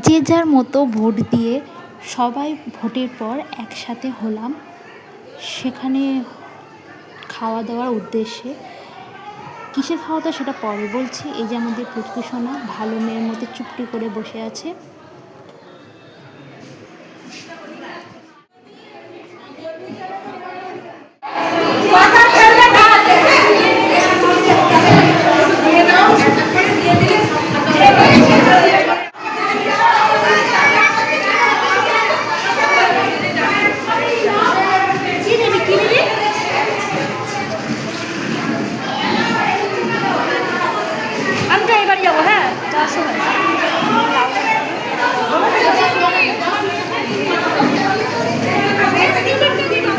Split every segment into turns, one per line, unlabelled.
যে যার মতো ভোট দিয়ে সবাই ভোটের পর একসাথে হলাম সেখানে খাওয়া দাওয়ার উদ্দেশ্যে। কিসের খাওয়া দাওয়া সেটা পরে বলছি। এই যে আমাদের পুচকু সোনা ভালো মেয়ের মতো চুপটি করে বসে আছে।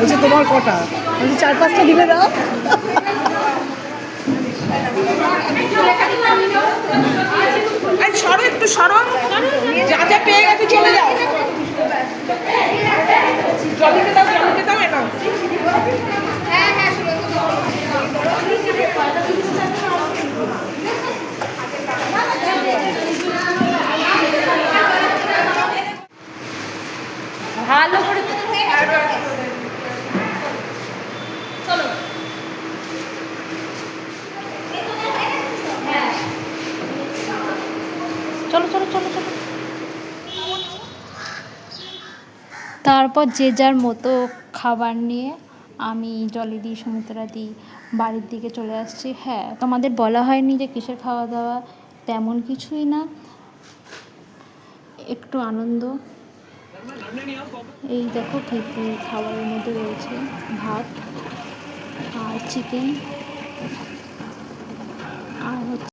বলছি তোমার কটা? বলছি 4-5টা দিলে দাও। সরো, একটু সরো, যা যা পেয়ে গেছে চলে যাও। জমিতে দাও, জমিতে দাও, এটা ভালো করে
চলো চলো চলো চলো। তারপর যে যার মতো খাবার নিয়ে আমি জলিদি সুমিত্রাদি বাড়ির দিকে চলে আসছি। হ্যাঁ, তোমাদের বলা হয়নি যে কিসের খাওয়া দাওয়া, তেমন কিছুই না, একটু আনন্দ। এই দেখো খাবারের মধ্যে রয়েছে ভাত আর চিকেন।